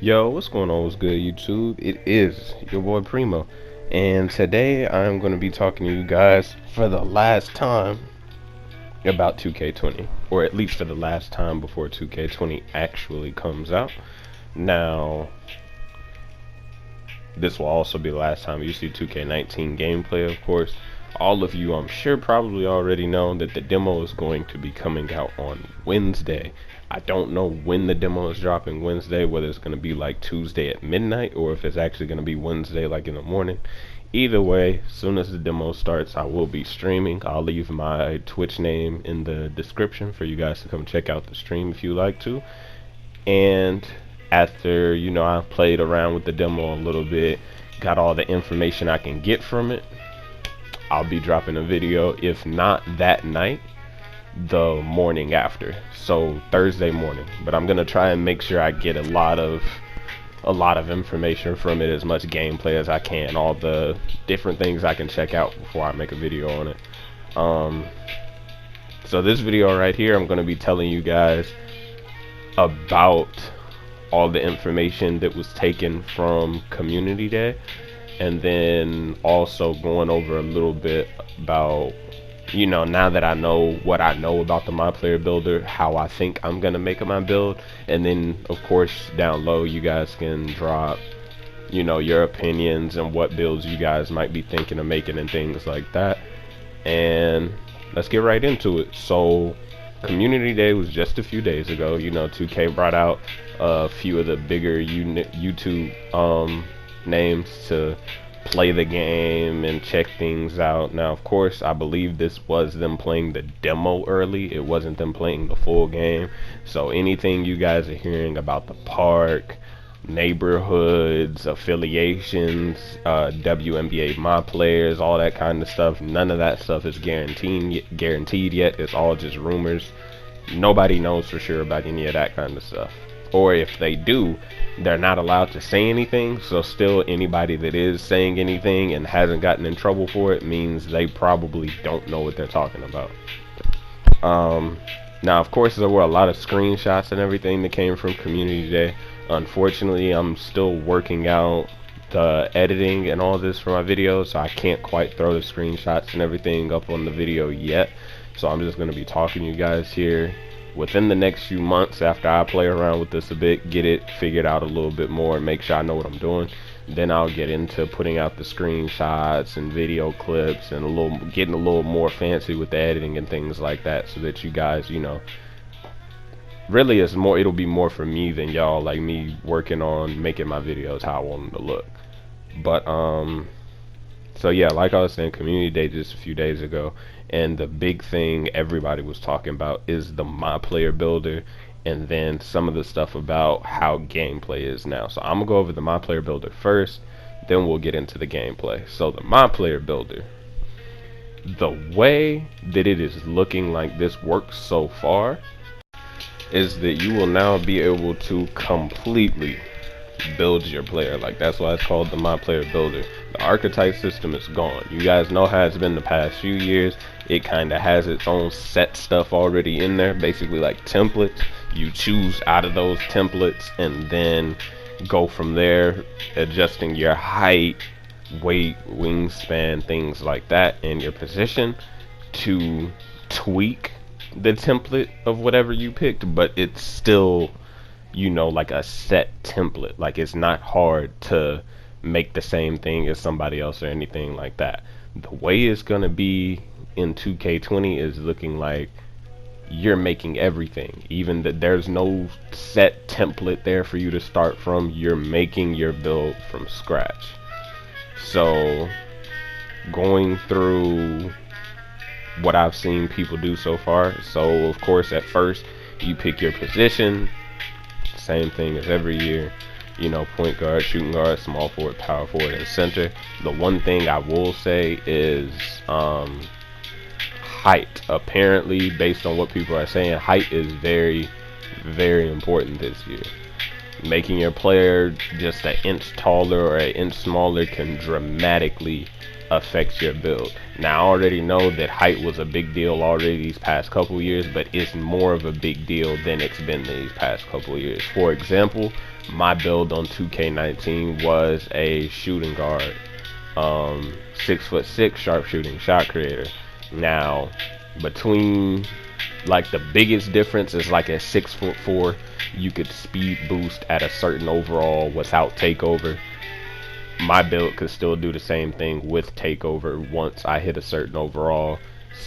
Yo, what's going on? What's good, YouTube? It is your boy Primo, and today I'm going to be talking to you guys for the last time about 2K20, or at least for the last time before 2K20 actually comes out. Now, this will also be the last time you see 2K19 gameplay, of course. All of you, I'm sure, probably already know that the demo is going to be coming out on Wednesday. I don't know when the demo is dropping Wednesday, whether it's going to be like Tuesday at midnight or if it's actually going to be Wednesday like in the morning. Either way, as soon as the demo starts, I will be streaming. I'll leave my Twitch name in the description for you guys to come check out the stream if you like to. And after, I played around with the demo a little bit, got all the information I can get from it, I'll be dropping a video, if not that night, the morning after, so Thursday morning. But I'm gonna try and make sure I get a lot of information from it, as much gameplay as I can, all the different things I can check out before I make a video on it. So this video right here, I'm gonna be telling you guys about all the information that was taken from Community Day, and then also going over a little bit about, now that I know what I know about the MyPlayer Builder, how I think I'm gonna make my build. And then of course down low you guys can drop, your opinions and what builds you guys might be thinking of making and things like that. And let's get right into it. So Community Day was just a few days ago. 2K brought out a few of the bigger YouTube names to play the game and check things out. Now, of course, I believe this was them playing the demo early. It wasn't them playing the full game. So anything you guys are hearing about the park, neighborhoods, affiliations, WNBA my players, all that kind of stuff, none of that stuff is guaranteed yet. It's all just rumors. Nobody knows for sure about any of that kind of stuff. Or if they do, they're not allowed to say anything. So still, anybody that is saying anything and hasn't gotten in trouble for it means they probably don't know what they're talking about. Now, of course, there were a lot of screenshots and everything that came from Community Day. Unfortunately, I'm still working out the editing and all this for my videos, so I can't quite throw the screenshots and everything up on the video yet. So I'm just going to be talking to you guys here within the next few months after I play around with this a bit, get it figured out a little bit more, and make sure I know what I'm doing. Then I'll get into putting out the screenshots and video clips and getting a little more fancy with the editing and things like that, so that you guys, really it'll be more for me than y'all, like me working on making my videos how I want them to look. But so yeah, like I was saying, Community Day just a few days ago, and the big thing everybody was talking about is the MyPlayer Builder, and then some of the stuff about how gameplay is now. So I'm gonna go over the MyPlayer Builder first, then we'll get into the gameplay. So the MyPlayer Builder, the way that it is looking like this works so far is that you will now be able to completely build your player. Like, that's why it's called the MyPlayer Builder. The archetype system is gone. You guys know how it's been the past few years. It kind of has its own set stuff already in there, basically like templates. You choose out of those templates and then go from there, adjusting your height, weight, wingspan, things like that, and your position to tweak the template of whatever you picked. But it's still, like a set template. Like, it's not hard to make the same thing as somebody else or anything like that. The way it's gonna be in 2K20 is looking like you're making everything, even that there's no set template there for you to start from. You're making your build from scratch. So going through what I've seen people do so far, so of course at first you pick your position, same thing as every year, point guard, shooting guard, small forward, power forward, and center. The one thing I will say is height. Apparently, based on what people are saying, height is very, very important this year. Making your player just an inch taller or an inch smaller can dramatically affect your build. Now I already know that height was a big deal already these past couple years, but it's more of a big deal than it's been these past couple years. For example, my build on 2K19 was a shooting guard, 6'6" sharpshooting shot creator. Now between, like, the biggest difference is like at 6'4" you could speed boost at a certain overall without takeover. My build could still do the same thing with takeover once I hit a certain overall.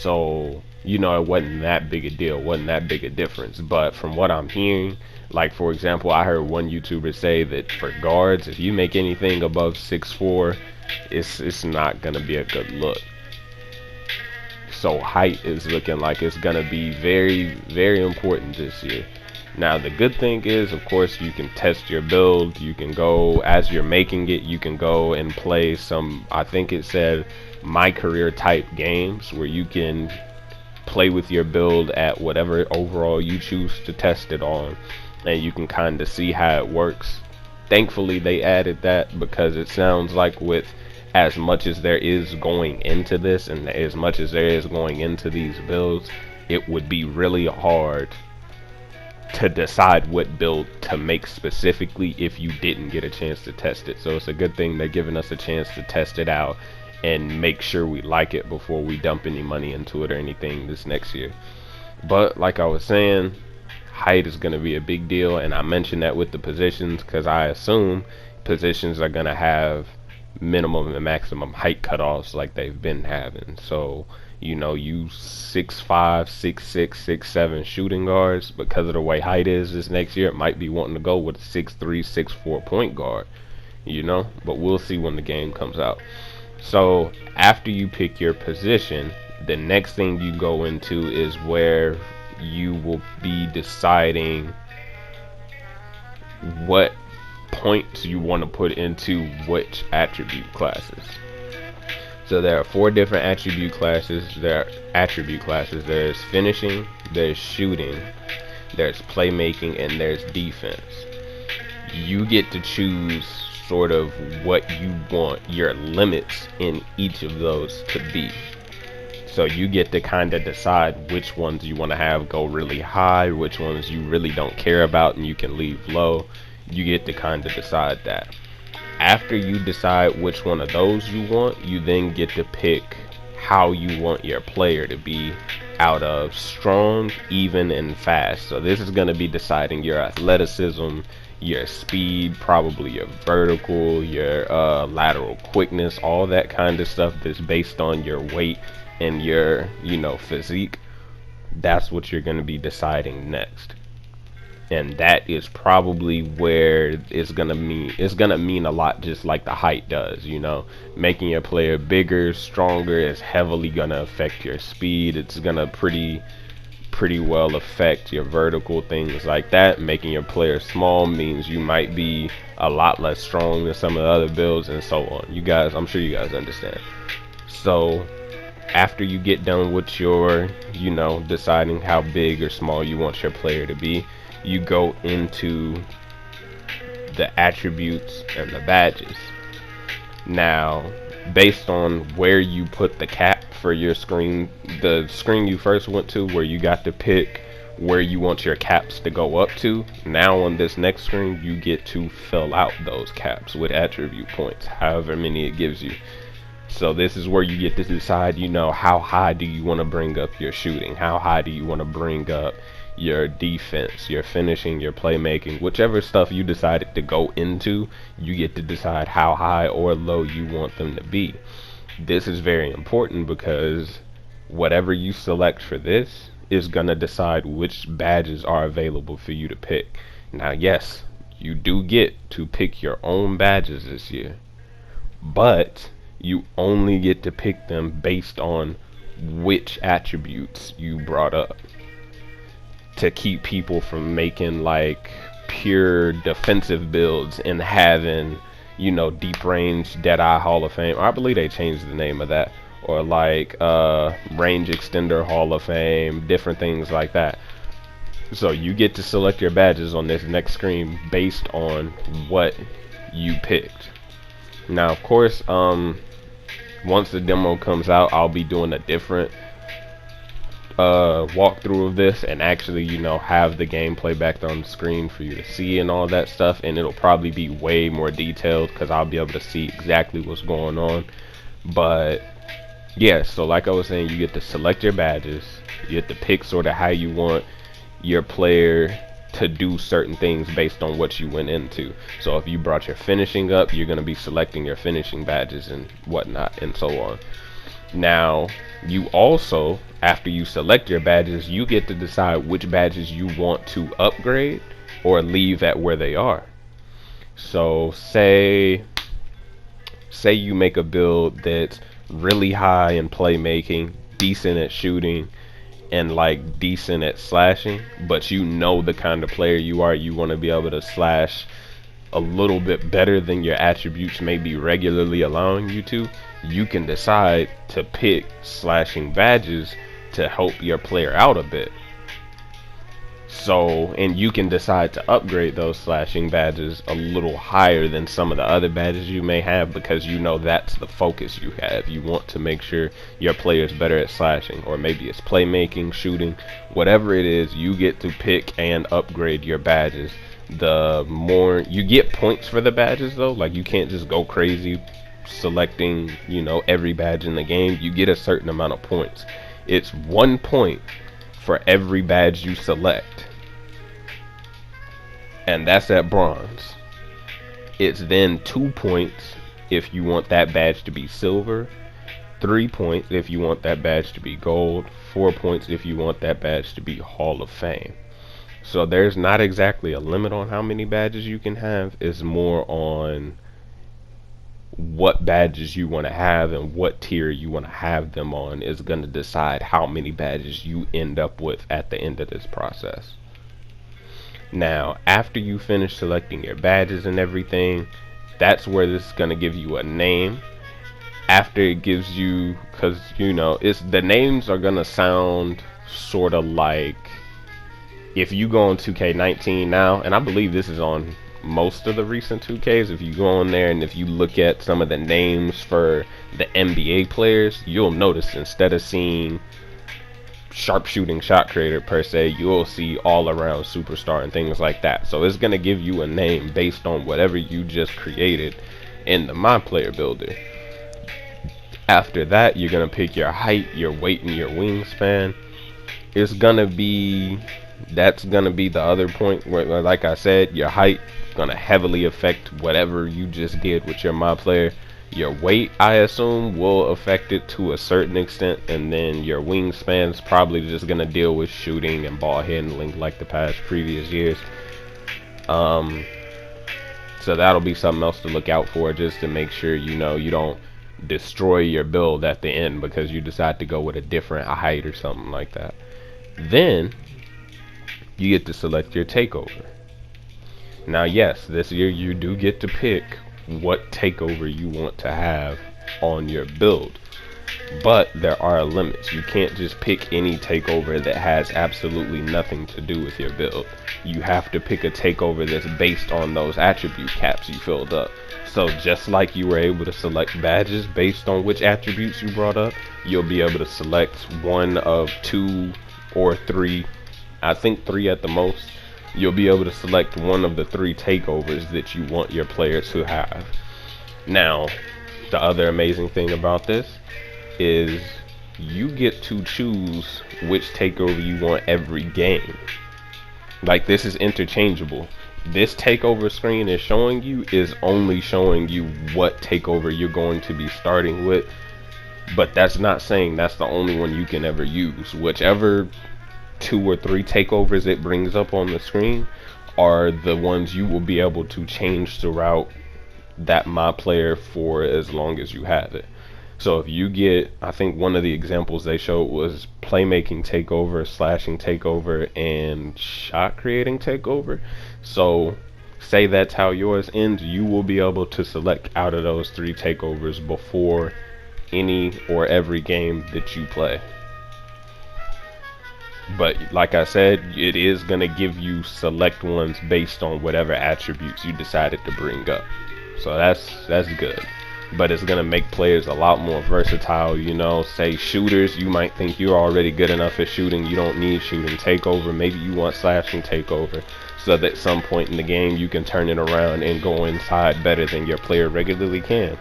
So, you know, it wasn't that big a deal, wasn't that big a difference. But from what I'm hearing, like, for example, I heard one YouTuber say that for guards, if you make anything above 6'4", it's not gonna be a good look. So height is looking like it's gonna be very, very important this year. Now the good thing is, of course, you can test your build. You can go, as you're making it, you can go and play some, I think it said, my career type games where you can play with your build at whatever overall you choose to test it on, and you can kind of see how it works. Thankfully they added that, because it sounds like with as much as there is going into this and as much as there is going into these builds, it would be really hard to decide what build to make specifically if you didn't get a chance to test it. So it's a good thing they're giving us a chance to test it out and make sure we like it before we dump any money into it or anything this next year. But like I was saying, height is going to be a big deal, and I mentioned that with the positions because I assume positions are going to have minimum and maximum height cutoffs like they've been having. So, you know, you 6'5", 6'6", 6'7" shooting guards, because of the way height is this next year, it might be wanting to go with a 6'3", 6'4" point guard, you know, but we'll see when the game comes out. So after you pick your position, the next thing you go into is where you will be deciding what points you want to put into which attribute classes. So there are 4 different attribute classes. There's finishing, there's shooting, there's playmaking, and there's defense. You get to choose sort of what you want your limits in each of those to be. So you get to kind of decide which ones you want to have go really high, which ones you really don't care about and you can leave low. You get to kind of decide that. After you decide which one of those you want, you then get to pick how you want your player to be out of strong, even, and fast. So this is going to be deciding your athleticism, your speed, probably your vertical, your lateral quickness, all that kind of stuff that's based on your weight and your, you know, physique. That's what you're going to be deciding next. And that is probably where it's gonna mean a lot, just like the height does. You know, making your player bigger, stronger is heavily gonna affect your speed. It's gonna pretty well affect your vertical, things like that. Making your player small means you might be a lot less strong than some of the other builds, and so on. You guys, I'm sure you guys understand. So after you get done with your, you know, deciding how big or small you want your player to be, you go into the attributes and the badges. Now, based on where you put the cap for your screen, the screen you first went to where you got to pick where you want your caps to go up to, now on this next screen you get to fill out those caps with attribute points, however many it gives you. So this is where you get to decide, you know, how high do you want to bring up your shooting, how high do you want to bring up your defense, your finishing, your playmaking, whichever stuff you decided to go into, you get to decide how high or low you want them to be. This is very important because whatever you select for this is going to decide which badges are available for you to pick. Now, yes, you do get to pick your own badges this year, but you only get to pick them based on which attributes you brought up, to keep people from making like pure defensive builds and having, you know, deep range Deadeye Hall of Fame. I believe they changed the name of that, or like range extender Hall of Fame, different things like that. So you get to select your badges on this next screen based on what you picked. Now, of course, once the demo comes out, I'll be doing a different walkthrough of this and actually, you know, have the gameplay back on the screen for you to see and all that stuff, and it'll probably be way more detailed because I'll be able to see exactly what's going on. But yeah, so like I was saying, you get to select your badges, you get to pick sort of how you want your player to do certain things based on what you went into. So if you brought your finishing up, you're going to be selecting your finishing badges and whatnot and so on. Now, you also, after you select your badges, you get to decide which badges you want to upgrade or leave at where they are. So say you make a build that's really high in playmaking, decent at shooting, and like decent at slashing, but you know the kind of player you are, you want to be able to slash a little bit better than your attributes may be regularly allowing you to. You can decide to pick slashing badges to help your player out a bit. So, and you can decide to upgrade those slashing badges a little higher than some of the other badges you may have, because you know that's the focus you have. You want to make sure your player is better at slashing, or maybe it's playmaking, shooting, whatever it is. You get to pick and upgrade your badges. The more you get points for the badges though, like you can't just go crazy selecting, you know, every badge in the game. You get a certain amount of points. It's 1 point for every badge you select, and that's at bronze. It's then 2 points if you want that badge to be silver, 3 points if you want that badge to be gold, 4 points if you want that badge to be Hall of Fame. So there's not exactly a limit on how many badges you can have. It's more on what badges you want to have and what tier you want to have them on is going to decide how many badges you end up with at the end of this process. Now, after you finish selecting your badges and everything, that's where this is going to give you a name. After it gives you, because you know, it's the names are going to sound sort of like, if you go on 2K19 now, and I believe this is on most of the recent 2Ks, if you go on there and if you look at some of the names for the NBA players, you'll notice instead of seeing sharpshooting shot creator per se, you'll see all around superstar and things like that. So it's going to give you a name based on whatever you just created in the MyPlayer Builder. After that, you're going to pick your height, your weight, and your wingspan. It's going to be, that's going to be the other point where, like I said, your height is going to heavily affect whatever you just did with your MyPlayer. Your weight, I assume, will affect it to a certain extent, and then your wingspan is probably just going to deal with shooting and ball handling like the past previous years. So that'll be something else to look out for, just to make sure, you know, you don't destroy your build at the end because you decide to go with a different height or something like that. Then you get to select your takeover. Now yes, this year you do get to pick what takeover you want to have on your build, but there are limits. You can't just pick any takeover that has absolutely nothing to do with your build. You have to pick a takeover that's based on those attribute caps you filled up. So just like you were able to select badges based on which attributes you brought up, you'll be able to select one of 2 or 3, I think 3 at the most. You'll be able to select one of the 3 takeovers that you want your player to have. Now, the other amazing thing about this is you get to choose which takeover you want every game. Like, this is interchangeable. This takeover screen is showing you is only showing you what takeover you're going to be starting with, but that's not saying that's the only one you can ever use. Whichever 2 or 3 takeovers it brings up on the screen are the ones you will be able to change throughout that MyPlayer for as long as you have it. So if you get, I think one of the examples they showed was playmaking takeover, slashing takeover, and shot creating takeover. So say that's how yours ends, you will be able to select out of those 3 takeovers before any or every game that you play. But like I said, it is going to give you select ones based on whatever attributes you decided to bring up. So that's good. But it's going to make players a lot more versatile. You know, say shooters, you might think you're already good enough at shooting, you don't need shooting takeover. Maybe you want slashing takeover, so that at some point in the game you can turn it around and go inside better than your player regularly can.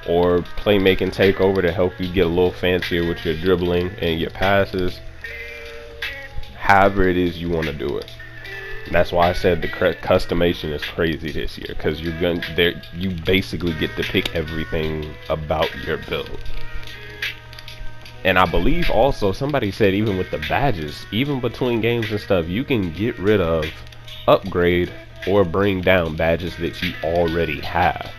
Or playmaking takeover to help you get a little fancier with your dribbling and your passes. However it is you want to do it. That's why I said the customization is crazy this year, because you basically get to pick everything about your build. And I believe also somebody said even with the badges, even between games and stuff, you can get rid of, upgrade, or bring down badges that you already have.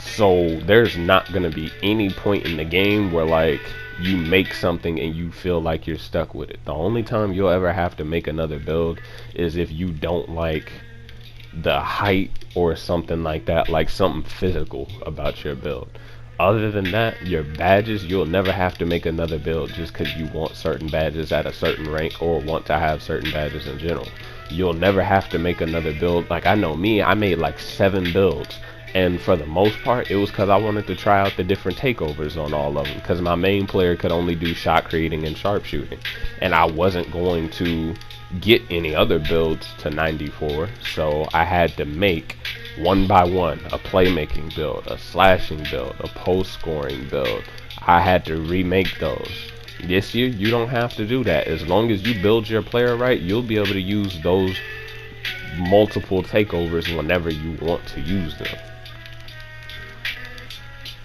So there's not going to be any point in the game where like you make something and you feel like you're stuck with it. The only time you'll ever have to make another build is if you don't like the height or something like that, like something physical about your build. Other than that, your badges, you'll never have to make another build just because you want certain badges at a certain rank or want to have certain badges in general. You'll never have to make another build. Like I know me, I made like 7 builds. And for the most part, it was because I wanted to try out the different takeovers on all of them. Because my main player could only do shot creating and sharpshooting. And I wasn't going to get any other builds to 94. So I had to make one by one a playmaking build, a slashing build, a post scoring build. I had to remake those. This year, you don't have to do that. As long as you build your player right, you'll be able to use those multiple takeovers whenever you want to use them.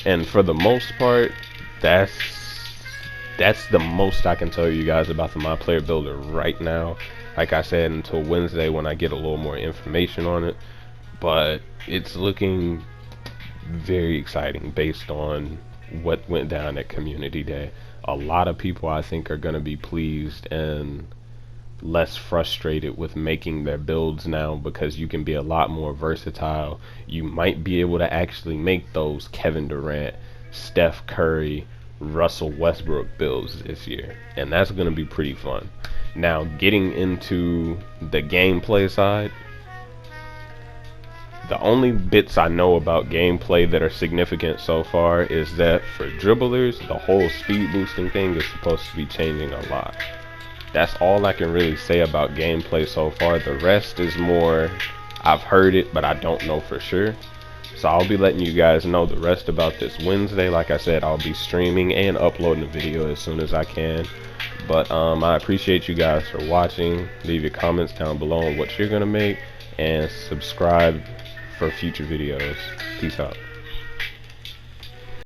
And for the most part, that's the most I can tell you guys about the MyPlayer Builder right now. Like I said, until Wednesday when I get a little more information on it. But it's looking very exciting based on what went down at Community Day. A lot of people I think are going to be pleased and less frustrated with making their builds now, because you can be a lot more versatile. You might be able to actually make those Kevin Durant, Steph Curry, Russell Westbrook builds this year, and that's going to be pretty fun. Now, getting into the gameplay side, the only bits I know about gameplay that are significant so far is that for dribblers, the whole speed boosting thing is supposed to be changing a lot. That's all I can really say about gameplay so far. The rest is more, I've heard it, but I don't know for sure. So I'll be letting you guys know the rest about this Wednesday. Like I said, I'll be streaming and uploading a video as soon as I can. But I appreciate you guys for watching. Leave your comments down below on what you're going to make. And subscribe for future videos. Peace out.